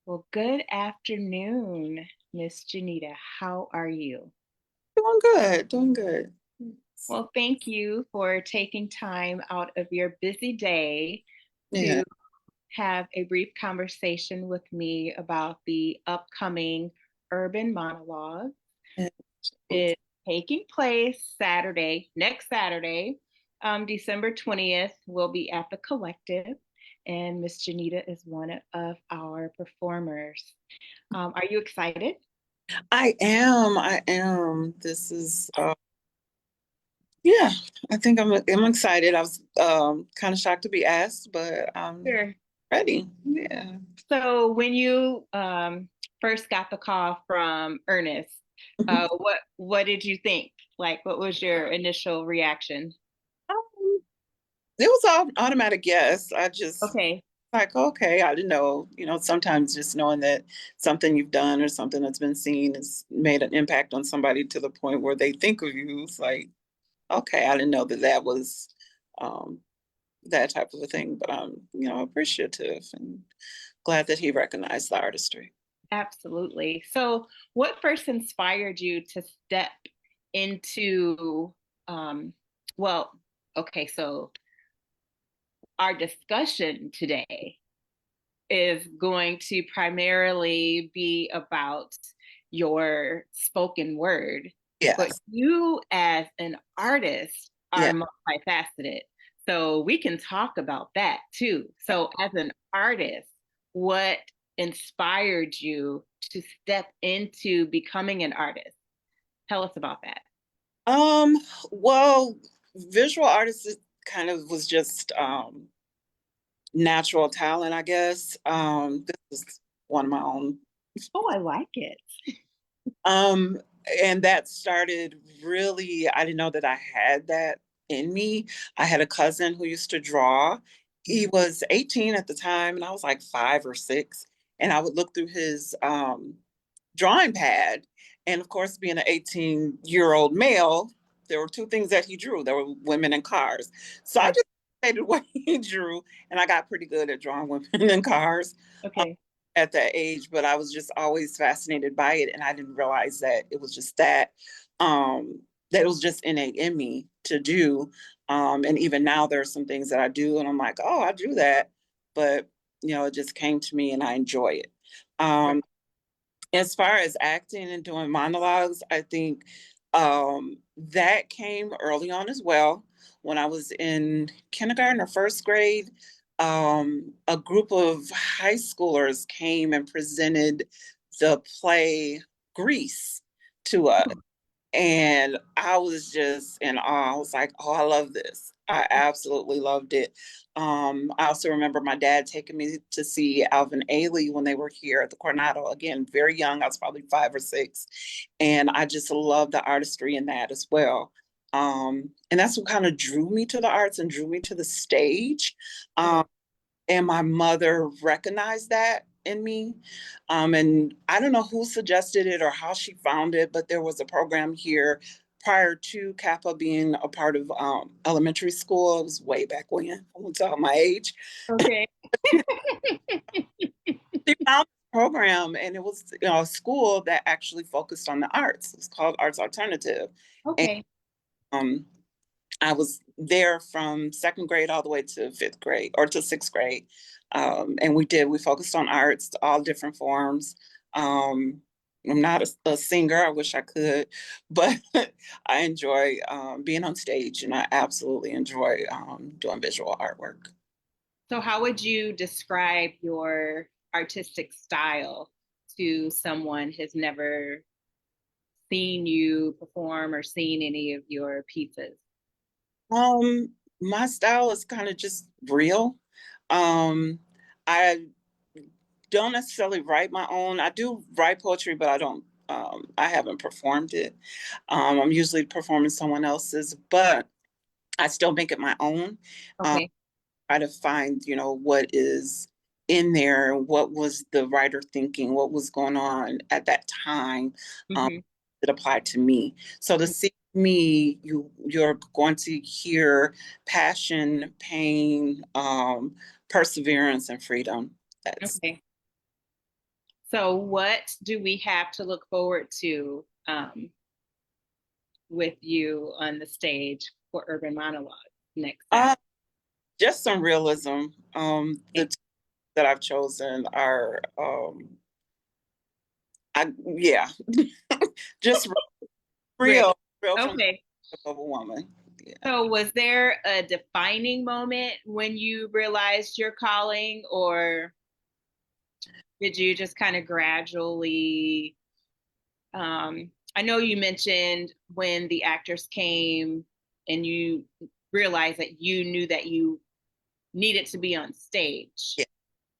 Well, good afternoon, Miss Genita. How are you? Doing good, doing good. Well, thank you for taking time out of your busy day Yeah. to have a brief conversation with me about the upcoming Urban Monologue. Yeah. It's taking place Saturday, next Saturday, December 20th. We'll be at the Collective, and Miss Genita is one of our performers. Are you excited? I am. This is yeah, I think I'm excited. I was kind of shocked to be asked, but I'm Sure. ready. Yeah. So when you first got the call from Ernest, what did you think? Like, what was your initial reaction? Um, it was all automatic yes. I just Okay, like, okay, I didn't know, sometimes just knowing that something you've done or something that's been seen has made an impact on somebody to the point where they think of you. It's like, okay, I didn't know that that was um that type of a thing, but I'm, appreciative and glad that he recognized the artistry. absolutely. So, what first inspired you to step into, um, well, okay, so our discussion today is going to primarily be about your spoken word, but Yes. you as an artist are Yeah. multifaceted. So we can talk about that too. So as an artist, what inspired you to step into becoming an artist? Tell us about that. Um, well, visual artist kind of was just natural talent, I guess. This is one of my own. Oh, I like it. Um, and that started really, I didn't know that I had that in me. I had a cousin who used to draw. He was 18 at the time, and I was like 5 or 6. And I would look through his drawing pad. And of course, being an 18-year-old male, there were two things that he drew. There were women and cars. So I Sure. just stated what he drew, and I got pretty good at drawing women and cars um, Okay. at that age. But I was just always fascinated by it, and I didn't realize that it was just that it was just innate in me to do. And even now, there are some things that I do, and I'm like, oh, I drew that, but it just came to me, and I enjoy it. Right. Um, as far as acting and doing monologues, I think that came early on as well. When I was in kindergarten or first grade, a group of high schoolers came and presented the play Grease to us. And I was just in awe. I was like, oh, I love this. I absolutely loved it. I also remember my dad taking me to see Alvin Ailey when they were here at the Coronado. Again, very young. I was probably 5 or 6. And I just loved the artistry in that as well. And that's what kind of drew me to the arts and drew me to the stage. Okay. Um, and my mother recognized that in me. And I don't know who suggested it or how she found it, but there was a program here prior to Kappa being a part of elementary school. It was way back when. I won't tell my age. Okay. She found the program, and it was a school that actually focused on the arts. It's called Arts Alternative. And Okay. um, I was there from second grade all the way to fifth grade or to sixth grade. And we focused on arts, all different forms. Um, I'm not a singer. I wish I could, but I enjoy being on stage, and I absolutely enjoy doing visual artwork. So, how would you describe your artistic style to someone who's never seen you perform or seen any of your pieces? My style is kind of just real. Um, I don't necessarily write my own. I do write poetry, but I don't. I haven't performed it. I'm usually performing someone else's, but I still make it my own. Um, Okay. Try to find, what is in there, what was the writer thinking, what was going on at that time Hmm. that applied to me. So to see me, you're going to hear passion, pain, perseverance, and freedom. That's Okay. So, what do we have to look forward to with you on the stage for Urban Monologues next Saturday? Uh, just some realism. The two that I've chosen are, yeah, just Real. real, real from Okay. the of a woman. Yeah. So, was there a defining moment when you realized your calling, or did you just kind of gradually? I know you mentioned when the actors came and you realized that you knew that you needed to be on stage, Yeah.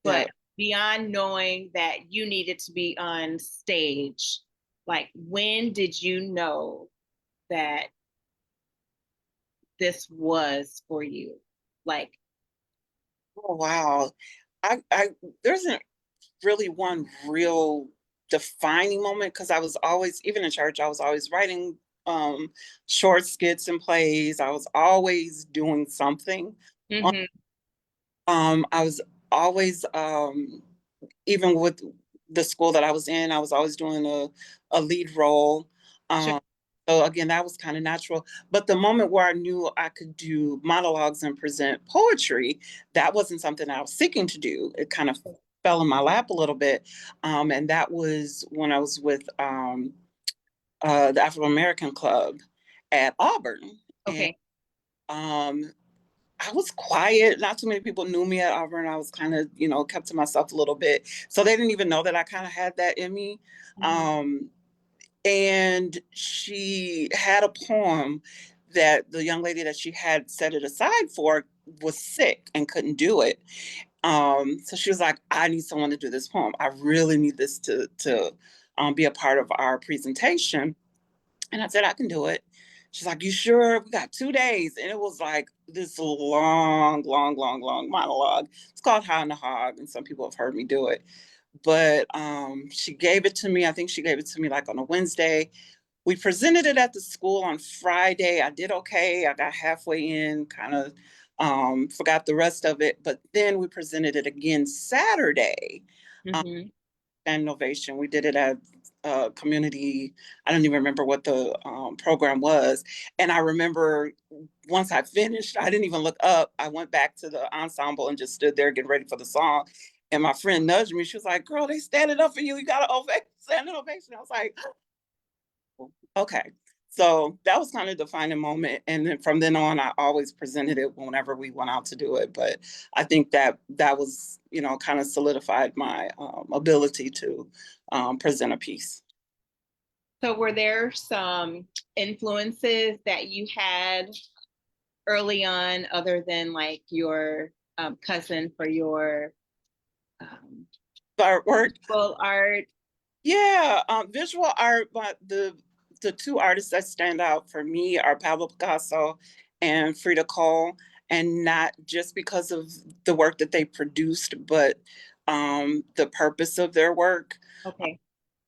Yeah. but beyond knowing that you needed to be on stage, like when did you know that this was for you? Like, Oh, wow. I there isn't really one real defining moment because I was always, even in church, I was always writing um short skits and plays. I was always doing something. mm-hmm, I was always even with the school that I was in, I was always doing a lead role. sure, Um, so again, that was kind of natural. But the moment where I knew I could do monologues and present poetry, that wasn't something I was seeking to do. It kind of fell in my lap a little bit. And that was when I was with the Afro American Club at Auburn. And okay, um, I was quiet. Not too many people knew me at Auburn. I was kind of, kept to myself a little bit. So they didn't even know that I kind of had that in me. mm-hmm, Um, and she had a poem that the young lady that she had set it aside for was sick and couldn't do it. So she was like, I need someone to do this poem. I really need this to be a part of our presentation. And I said, I can do it. She's like, you sure? We got 2 days. And it was like this long, long, long, long monologue. It's called High on the Hog, and some people have heard me do it. But she gave it to me. I think she gave it to me like on a Wednesday. We presented it at the school on Friday. I did okay. I got halfway in, kind of forgot the rest of it. But then we presented it again Saturday. mm-hmm. And Innovation. We did it at community. I don't even remember what the program was. And I remember once I finished, I didn't even look up. I went back to the ensemble and just stood there getting ready for the song. And my friend nudged me. She was like, "Girl, they standing up for you. You got to standing ovation." I was like, "Okay." So that was kind of a defining moment. And then from then on, I always presented it whenever we went out to do it. But I think that was, kind of solidified my ability to present a piece. So, were there some influences that you had early on, other than like your cousin for your um, Artwork. visual art? Yeah, visual art, but the two artists that stand out for me are Pablo Picasso and Frida Kahlo, and not just because of the work that they produced, but the purpose of their work. Okay.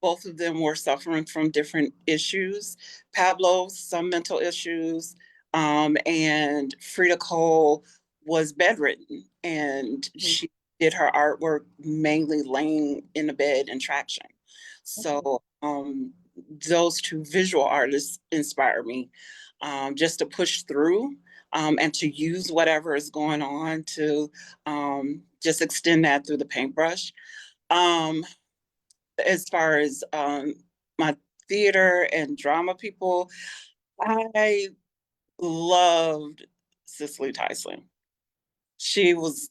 Both of them were suffering from different issues. Pablo, some mental issues, and Frida Kahlo was bedridden, and Mhm. she did her artwork mainly laying in the bed and traction. Okay. So those two visual artists inspire me, just to push through, and to use whatever is going on to just extend that through the paintbrush. Um, as far as my theater and drama people, I loved Cicely Tyson. She was,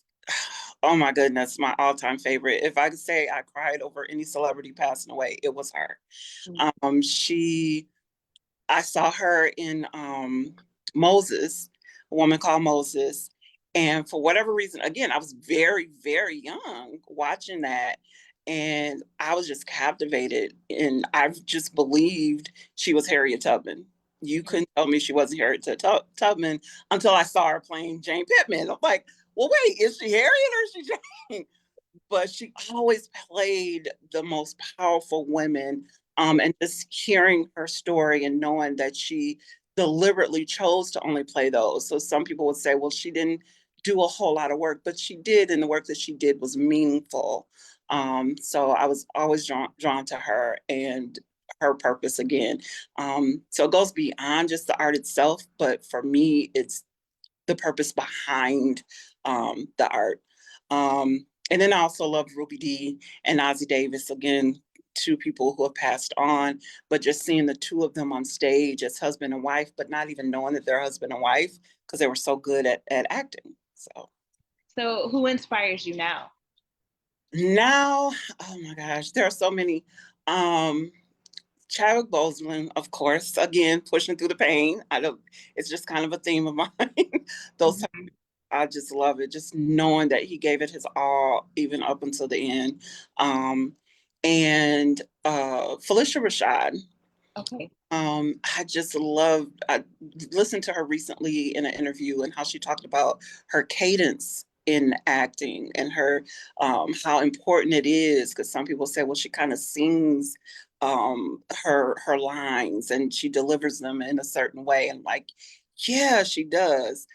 oh my goodness, my all-time favorite. If I could say I cried over any celebrity passing away, it was her. Mhm. She I saw her in Moses, a woman called Moses. And for whatever reason, again, I was very, very young watching that. And I was just captivated. And I just believed she was Harriet Tubman. You couldn't tell me she wasn't Harriet Tubman until I saw her playing Jane Pittman. I'm like, well, wait, is she Harriet or is she Jane? But she always played the most powerful women. And just hearing her story and knowing that she deliberately chose to only play those. So some people would say, well, she didn't do a whole lot of work, but she did, and the work that she did was meaningful. So I was always drawn to her and her purpose again. So it goes beyond just the art itself, but for me, it's the purpose behind the art. And then I also love Ruby Dee and Ozzie Davis, again, two people who have passed on, but just seeing the two of them on stage as husband and wife, but not even knowing that they're husband and wife because they were so good at acting. So who inspires you now? Now, oh my gosh, there are so many. Um, Chadwick Boseman, of course, again, pushing through the pain. I don't, it's just kind of a theme of mine. Those, Mhm. I just love it, just knowing that he gave it his all, even up until the end. And Felicia Rashad. Okay. I just love, I listened to her recently in an interview and how she talked about her cadence in acting and her, how important it is. Because some people say, well, she kind of sings her lines and she delivers them in a certain way. And like, yeah, she does.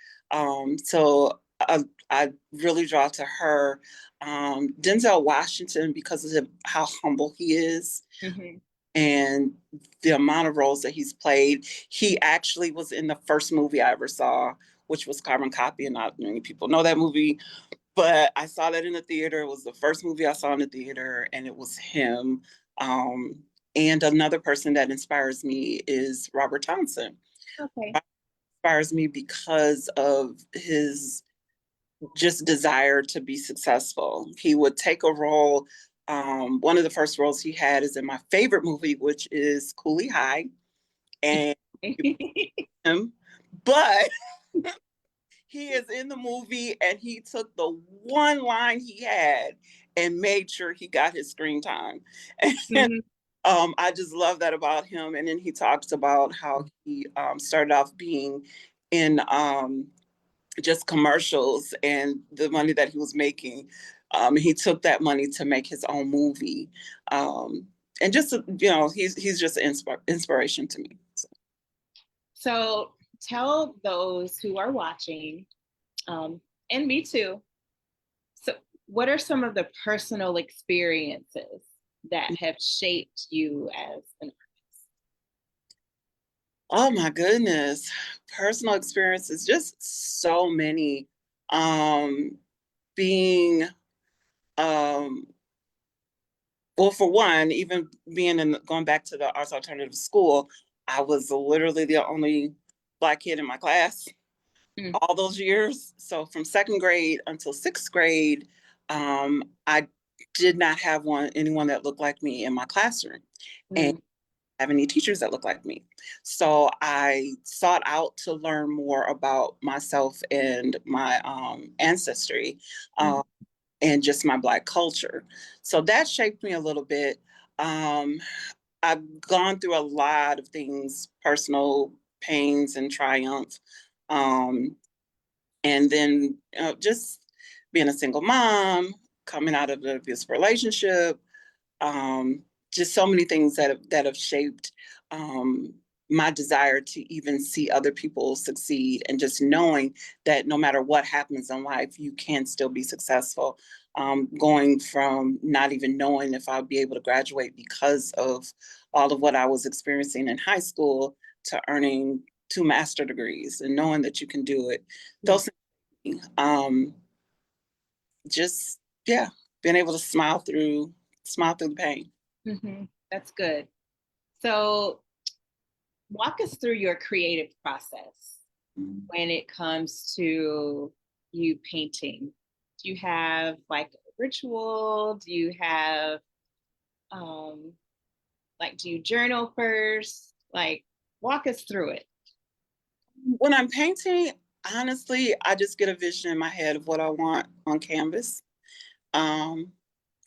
So I really draw to her. Denzel Washington, because of how humble he is. Mhm. And the amount of roles that he's played. He actually was in the first movie I ever saw, which was Carbon Copy, and not many people know that movie, but I saw that in the theater. It was the first movie I saw in the theater, and it was him. Um, and another person that inspires me is Robert Townsend. Okay. Inspires me because of his just desire to be successful. He would take a role. One of the first roles he had is in my favorite movie, which is Cooley High, and him, but he is in the movie and he took the one line he had and made sure he got his screen time. And Mhm. I just love that about him. And then he talks about how he started off being in just commercials and the money that he was making. He took that money to make his own movie. And just, he's just an inspiration to me. So. So tell those who are watching, and me too. So, what are some of the personal experiences that have shaped you as an Oh my goodness. Personal experiences, just so many. Um, being um well, for one, even being in going back to the arts alternative school, I was literally the only Black kid in my class artist? all those years. So from second grade until sixth grade, I did not have anyone that looked like me in my classroom. And Mm, have any teachers that look like me. So I sought out to learn more about myself and my ancestry, mm, um, and just my Black culture. So that shaped me a little bit. Um, I've gone through a lot of things, personal pains and triumph. Um, and then just being a single mom, coming out of an abusive relationship, um, just so many things that have shaped um, my desire to even see other people succeed, and just knowing that no matter what happens in life, you can still be successful. Going from not even knowing if I'll be able to graduate because of all of what I was experiencing in high school to earning two master degrees and knowing that you can do it. yeah. Those just yeah, being able to smile through the pain. That's good. So, walk us through your creative process when it comes to you painting. Do you have like a ritual? Do you have um do you journal first? Like, walk us through it. When I'm painting, honestly, I just get a vision in my head of what I want on canvas. Um,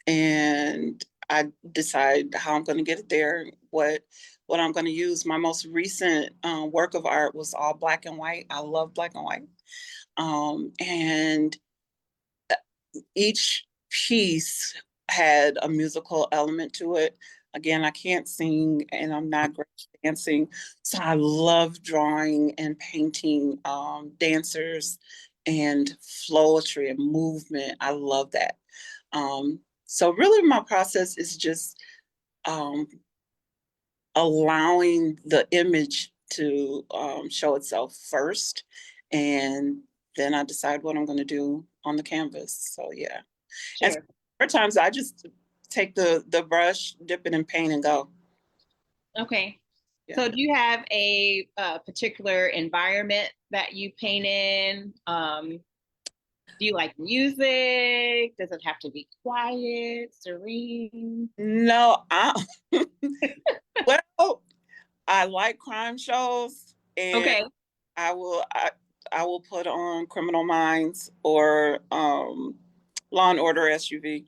and I decide how I'm going to get it there, what I'm going to use. My most recent work of art was all black and white. I love black and white. And each piece had a musical element to it. Again, I can't sing and I'm not great at dancing. So I love drawing and painting dancers and flowetry and movement. I love that. Um, So really my process is just um, allowing the image to show itself first, and then I decide what I'm going to do on the canvas. So yeah, and Sure. sometimes I just take the brush, dip it in paint, and go. Okay. Yeah. So do you have a, particular environment that you paint in? Do you like music? Does it have to be quiet, serene? No, well, I like crime shows, and Okay. I will I, I will put on Criminal Minds or Law and Order SUV.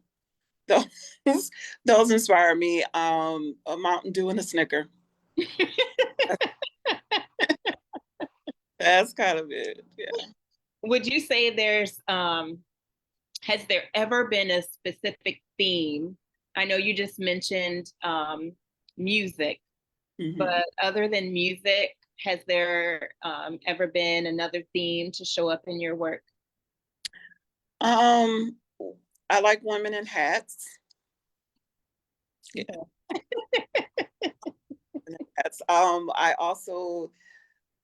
Those those inspire me. A Mountain Dew and a Snicker. That's kind of it. Yeah. Would you say has there ever been a specific theme? I know you just mentioned music, Hmm. but other than music, has there ever been another theme to show up in your work? Um, I like women in hats. Yeah, Okay. women in hats. I also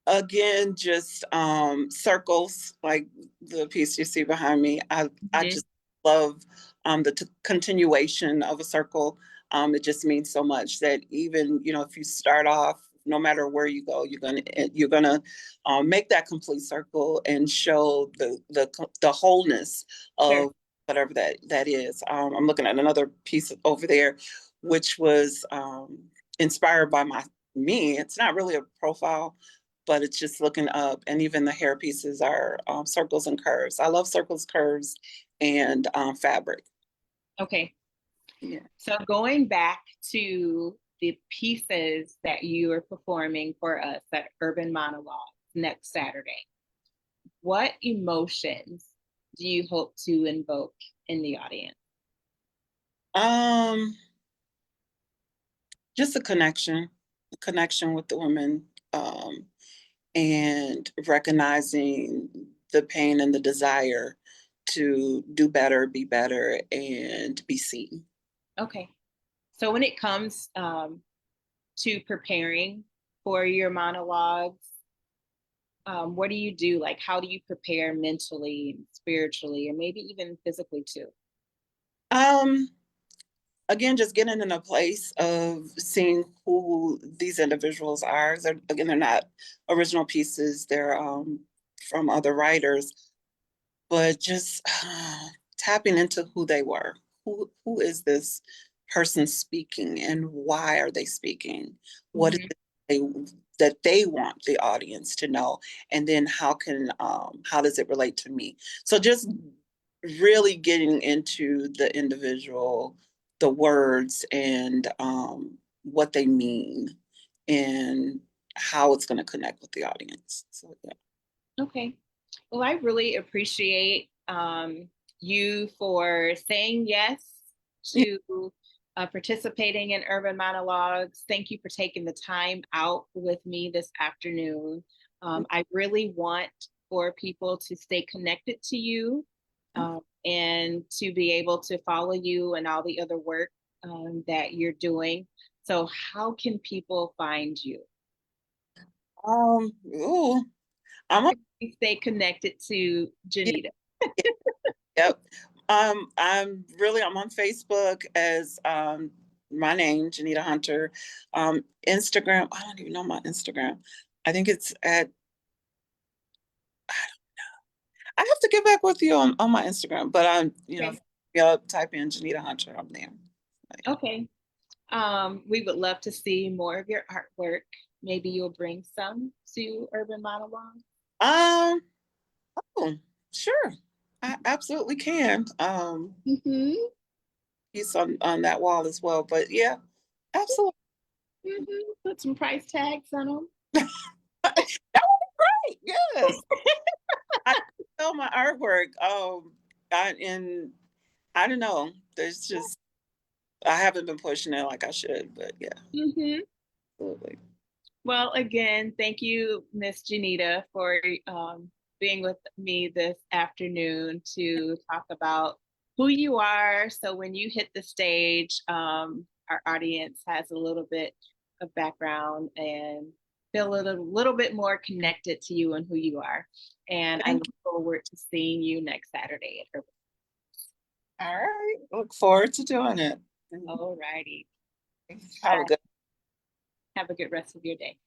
again just circles like the piece you see behind me. I Mhm. just love the continuation of a circle. It just means so much that even if you start off, no matter where you go, you're gonna make that complete circle and show the wholeness Sure. of whatever that is. I'm looking at another piece over there, which was inspired by me. It's not really a profile, but it's just looking up, and even the hair pieces are circles and curves. I love circles, curves, and fabric. Okay. Yeah. So going back to the pieces that you are performing for us at Urban Monologues next Saturday, what emotions do you hope to invoke in the audience? Um, just a connection with the women, and recognizing the pain and the desire to do better, be better, and be seen. Okay. So when it comes to preparing for your monologues, what do you do? Like, how do you prepare mentally, spiritually, and maybe even physically too? Um, Again, just getting in a place of seeing who these individuals are. They're not original pieces, they're from other writers, but just tapping into who they were. Who is this person speaking, and why are they speaking? What is Mhm. it that they want the audience to know? And then how does it relate to me? So just really getting into the individual, the words, and what they mean, and how it's going to connect with the audience. So yeah. Okay. Well, I really appreciate you for saying yes Yeah. to participating in Urban Monologues. Thank you for taking the time out with me this afternoon. I really want for people to stay connected to you and to be able to follow you and all the other work that you're doing. So, how can people find you? Ooh, How I'm on, can we stay connected to yeah, Genita? yep. I'm on Facebook as my name, Genita Hunter. Instagram, I don't even know my Instagram. I think it's at I have to get back with you on my Instagram, but Okay. type in Genita Hunter, I'm there. Okay. We would love to see more of your artwork. Maybe you'll bring some to Urban Monologue. Um, oh, sure. I absolutely can. Mm-hmm. He's on that wall as well. But yeah, absolutely. Mm-hmm. Put some price tags on them. That would be great. Yes. I sell my artwork. And I don't know. There's just I haven't been pushing it like I should, but yeah, Mm-hmm. absolutely. Well, again, thank you, Miss Genita, for being with me this afternoon to talk about who you are. So when you hit the stage, our audience has a little bit of background and feel a little bit more connected to you and who you are. And I Thank look forward to seeing you next Saturday at Urban. you. All right. Look forward to doing it. All righty. Have a good Have a good rest of your day.